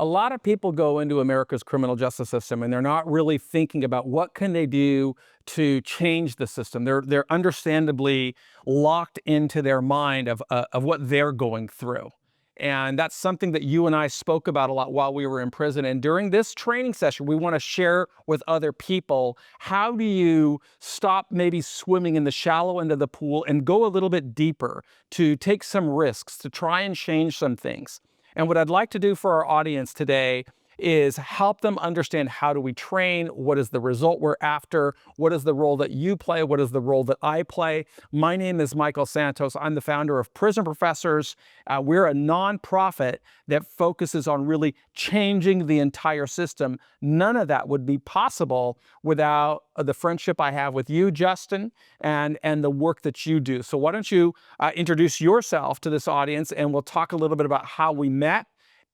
A lot of people go into America's criminal justice system and they're not really thinking about what can they do to change the system. They're understandably locked into their mind of what they're going through. And that's something that you and I spoke about a lot while we were in prison. And during this training session, we want to share with other people, how do you stop maybe swimming in the shallow end of the pool and go a little bit deeper, to take some risks, to try and change some things. And what I'd like to do for our audience today is help them understand, how do we train? What is the result we're after? What is the role that you play? What is the role that I play? My name is Michael Santos. I'm the founder of Prison Professors. We're a nonprofit that focuses on really changing the entire system. None of that would be possible without the friendship I have with you, Justin, and the work that you do. So why don't you introduce yourself to this audience, and we'll talk a little bit about how we met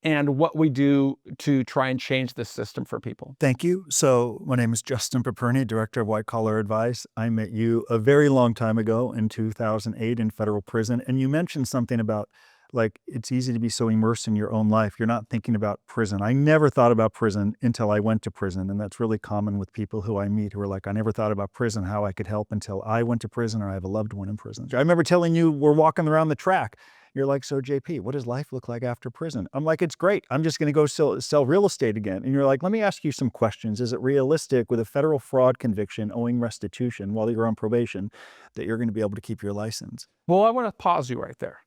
and what we do to try and change this system for people. Thank you. So my name is Justin Paperny, Director of White Collar Advice. I met you a very long time ago in 2008 in federal prison. And you mentioned something about, like, it's easy to be so immersed in your own life. You're not thinking about prison. I never thought about prison until I went to prison. And that's really common with people who I meet who are like, I never thought about prison, how I could help, until I went to prison or I have a loved one in prison. I remember telling you, we're walking around the track. You're like, so JP, what does life look like after prison? I'm like, it's great. I'm just going to go sell real estate again. And you're like, let me ask you some questions. Is it realistic, with a federal fraud conviction owing restitution while you're on probation, that you're going to be able to keep your license? Well, I want to pause you right there,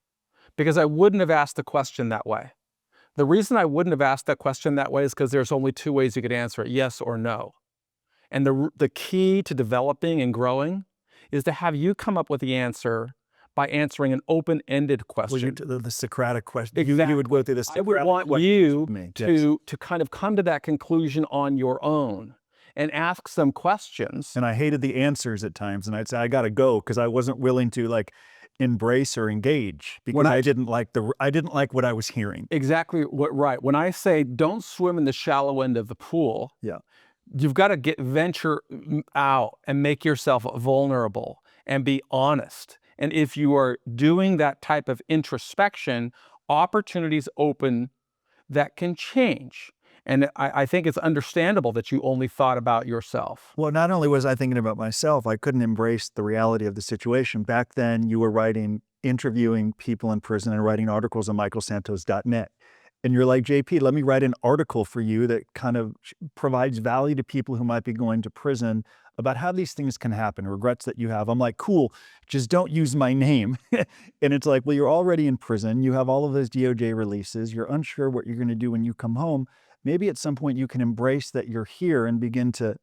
because I wouldn't have asked the question that way. The reason I wouldn't have asked that question that way is because there's only two ways you could answer it, yes or no. And the key to developing and growing is to have you come up with the answer by answering an open-ended question. Well, the Socratic question. Exactly. You would go through this. I would want you to kind of come to that conclusion on your own and ask some questions. And I hated the answers at times, and I'd say, I got to go, because I wasn't willing to, like, embrace or engage, because I didn't like what I was hearing. Exactly right. When I say don't swim in the shallow end of the pool, yeah, you've got to venture out and make yourself vulnerable and be honest. And if you are doing that type of introspection, opportunities open that can change. And I think it's understandable that you only thought about yourself. Well, not only was I thinking about myself, I couldn't embrace the reality of the situation. Back then, you were interviewing people in prison and writing articles on michaelsantos.net. And you're like, JP, let me write an article for you that kind of provides value to people who might be going to prison about how these things can happen, regrets that you have. I'm like, cool, just don't use my name. And it's like, well, you're already in prison. You have all of those DOJ releases. You're unsure what you're going to do when you come home. Maybe at some point you can embrace that you're here and begin to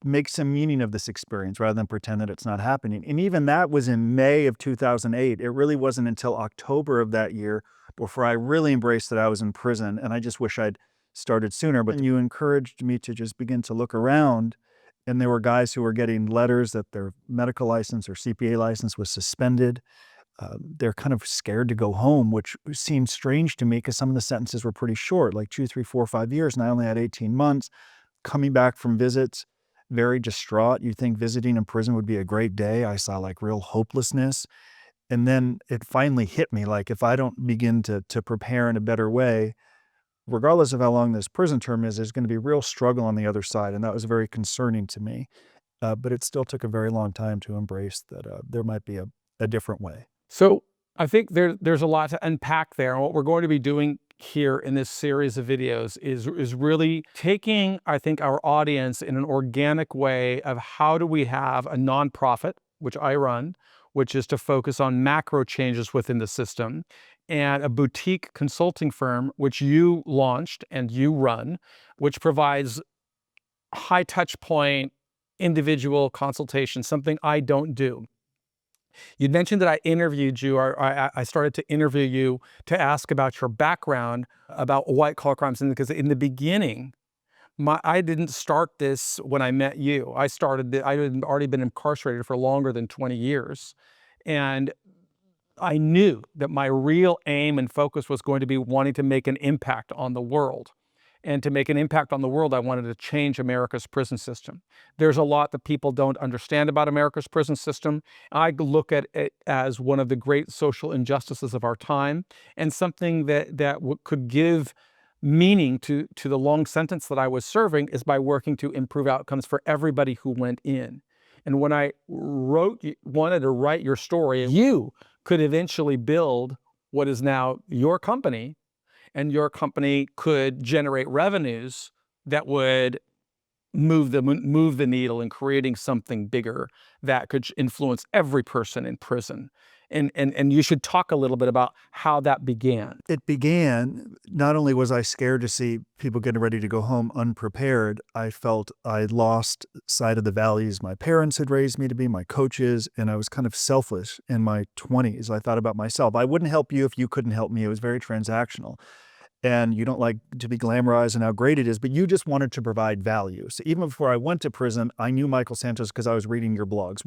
make some meaning of this experience rather than pretend that it's not happening. And even that was in May of 2008. It really wasn't until October of that year before I really embraced that I was in prison. And I just wish I'd started sooner. But you encouraged me to just begin to look around. And there were guys who were getting letters that their medical license or CPA license was suspended. They're kind of scared to go home, which seemed strange to me, because some of the sentences were pretty short, like 2, 3, 4, 5 years. And I only had 18 months. Coming back from visits, very distraught. You'd think visiting in prison would be a great day. I saw, like, real hopelessness. And then it finally hit me, like, if I don't begin to prepare in a better way, regardless of how long this prison term is, there's going to be real struggle on the other side. And that was very concerning to me. But it still took a very long time to embrace that there might be a different way. So I think there's a lot to unpack there. And what we're going to be doing here in this series of videos is really taking, I think, our audience in an organic way of how do we have a nonprofit, which I run, which is to focus on macro changes within the system, and a boutique consulting firm, which you launched and you run, which provides high touch point individual consultation, something I don't do. You mentioned that I interviewed you, or I started to interview you to ask about your background about white collar crimes. And because in the beginning, I didn't start this when I met you. I had already been incarcerated for longer than 20 years. And I knew that my real aim and focus was going to be wanting to make an impact on the world. And to make an impact on the world, I wanted to change America's prison system. There's a lot that people don't understand about America's prison system. I look at it as one of the great social injustices of our time, and something that could give meaning to the long sentence that I was serving is by working to improve outcomes for everybody who went in. And when I wanted to write your story, you could eventually build what is now your company, and your company could generate revenues that would move the needle in creating something bigger that could influence every person in prison. And you should talk a little bit about how that began. It began, not only was I scared to see people getting ready to go home unprepared, I felt I lost sight of the values my parents had raised me to be, my coaches, and I was kind of selfish in my 20s. I thought about myself. I wouldn't help you if you couldn't help me. It was very transactional. And you don't like to be glamorized and how great it is, but you just wanted to provide value. So even before I went to prison, I knew Michael Santos because I was reading your blogs.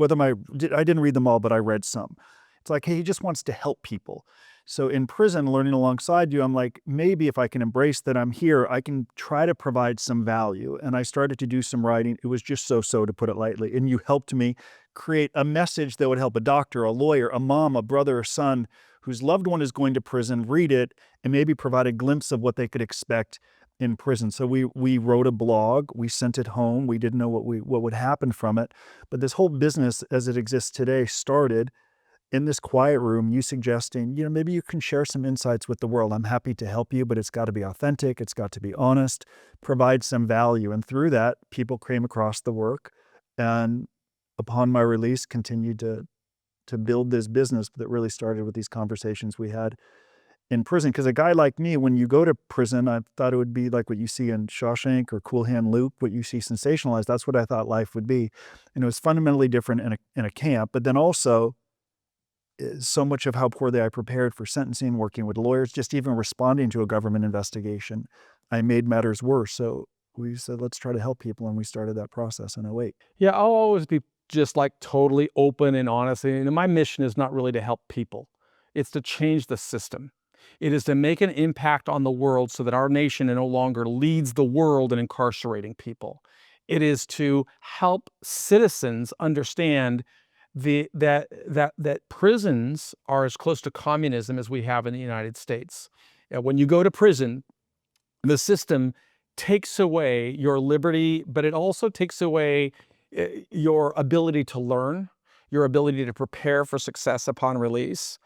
I didn't read them all, but I read some. It's like, hey, he just wants to help people. So in prison, learning alongside you, I'm like, maybe if I can embrace that I'm here, I can try to provide some value. And I started to do some writing. It was just so-so, to put it lightly. And you helped me create a message that would help a doctor, a lawyer, a mom, a brother, a son whose loved one is going to prison, read it, and maybe provide a glimpse of what they could expect in prison. So we wrote a blog, we sent it home, we didn't know what would happen from it. But this whole business as it exists today started in this quiet room, you suggesting, maybe you can share some insights with the world. I'm happy to help you, but it's got to be authentic, it's got to be honest, provide some value. And through that, people came across the work, and upon my release, continued to build this business that really started with these conversations we had in prison. Because a guy like me, when you go to prison, I thought it would be like what you see in Shawshank or Cool Hand Luke, what you see sensationalized. That's what I thought life would be. And it was fundamentally different in a camp. But then also, so much of how poorly I prepared for sentencing, working with lawyers, just even responding to a government investigation, I made matters worse. So we said, let's try to help people. And we started that process in 2008. Yeah, I'll always be just like totally open and honest. And my mission is not really to help people. It's to change the system. It is to make an impact on the world so that our nation no longer leads the world in incarcerating people. It is to help citizens understand that prisons are as close to communism as we have in the United States. When you go to prison, the system takes away your liberty, but it also takes away your ability to learn, your ability to prepare for success upon release.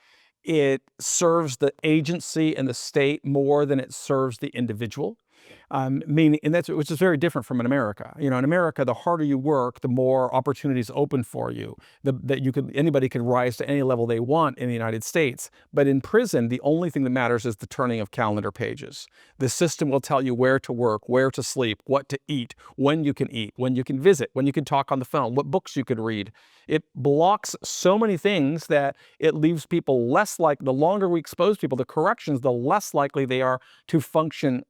It serves the agency and the state more than it serves the individual. Meaning, and which is very different from in America. In America, the harder you work, the more opportunities open for you. Anybody can rise to any level they want in the United States. But in prison, the only thing that matters is the turning of calendar pages. The system will tell you where to work, where to sleep, what to eat, when you can visit, when you can talk on the phone, what books you could read. It blocks so many things that it leaves people less like. The longer we expose people to corrections, the less likely they are to function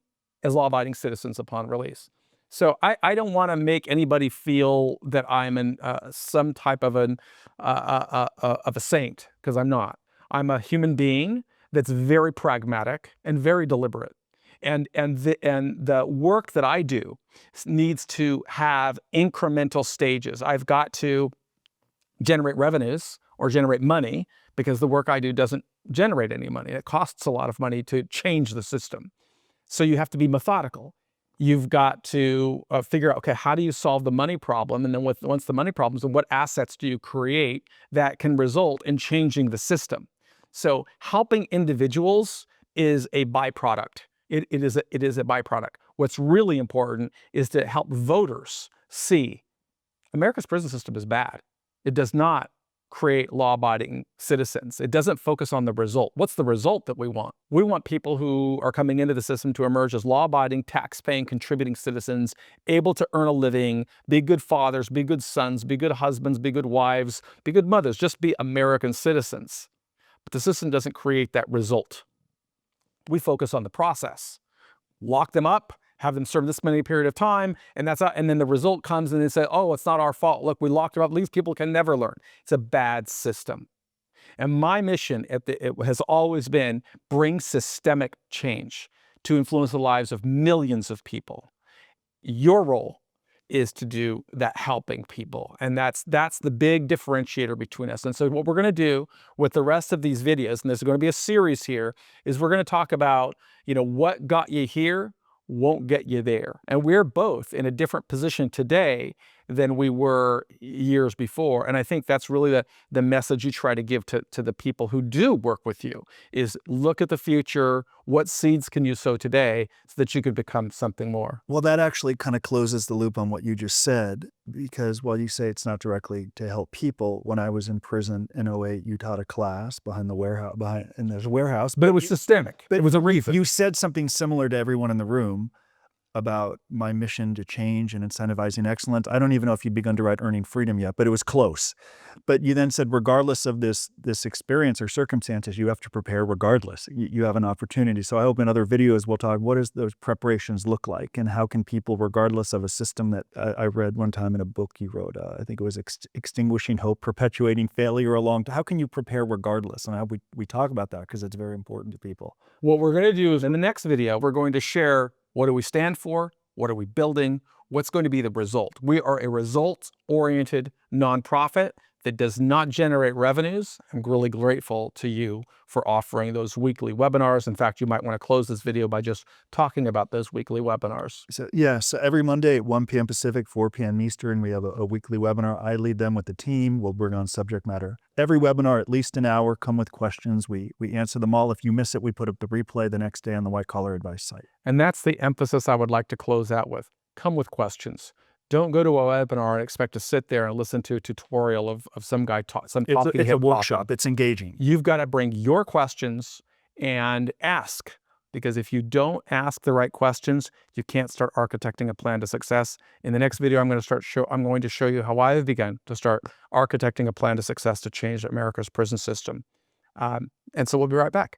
as law-abiding citizens upon release. So I don't want to make anybody feel that I'm some type of a saint, because I'm not. I'm a human being that's very pragmatic and very deliberate. And the work that I do needs to have incremental stages. I've got to generate revenues or generate money, because the work I do doesn't generate any money. It costs a lot of money to change the system. So you have to be methodical. You've got to figure out, okay, how do you solve the money problem? And then once the money problems, then what assets do you create that can result in changing the system? So helping individuals is a byproduct. It is a byproduct. What's really important is to help voters see America's prison system is bad. It does not create law-abiding citizens. It doesn't focus on the result. What's the result that we want? We want people who are coming into the system to emerge as law-abiding, tax-paying, contributing citizens, able to earn a living, be good fathers, be good sons, be good husbands, be good wives, be good mothers, just be American citizens. But the system doesn't create that result. We focus on the process. Lock them up, have them serve this many period of time, and then the result comes and they say, oh, it's not our fault. Look, we locked them up. These people can never learn. It's a bad system. And my mission it has always been bring systemic change to influence the lives of millions of people. Your role is to do that, helping people. And that's the big differentiator between us. And so what we're going to do with the rest of these videos, and there's going to be a series here, is we're going to talk about, what got you here, won't get you there. And we're both in a different position today than we were years before. And I think that's really the message you try to give to the people who do work with you is look at the future. What seeds can you sow today so that you could become something more? Well, that actually kind of closes the loop on what you just said, because while you say it's not directly to help people, when I was in prison in '08, you taught a class behind the warehouse, and there's a warehouse. But it was systemic. But it was a reason. You said something similar to everyone in the room about my mission to change and incentivizing excellence. I don't even know if you'd begun to write Earning Freedom yet, but it was close. But you then said, regardless of this experience or circumstances, you have to prepare regardless. You have an opportunity. So I hope in other videos we'll talk, what does those preparations look like? And how can people, regardless of a system that I read one time in a book you wrote, I think it was Extinguishing Hope, Perpetuating Failure Along. How can you prepare regardless? And how we talk about that because it's very important to people. What we're going to do is in the next video, we're going to share what do we stand for? What are we building? What's going to be the result? We are a results-oriented nonprofit that does not generate revenues. I'm really grateful to you for offering those weekly webinars. In fact, you might want to close this video by just talking about those weekly webinars. So every Monday at 1 p.m. Pacific, 4 p.m. Eastern, we have a weekly webinar. I lead them with the team. We'll bring on subject matter. Every webinar, at least an hour, come with questions. We answer them all. If you miss it, we put up the replay the next day on the White Collar Advice site. And that's the emphasis I would like to close out with. Come with questions. Don't go to a webinar and expect to sit there and listen to a tutorial of some guy talking. It's a workshop. It's engaging. You've got to bring your questions and ask, because if you don't ask the right questions, you can't start architecting a plan to success. In the next video, I'm going to show you how I have begun to start architecting a plan to success to change America's prison system. And so we'll be right back.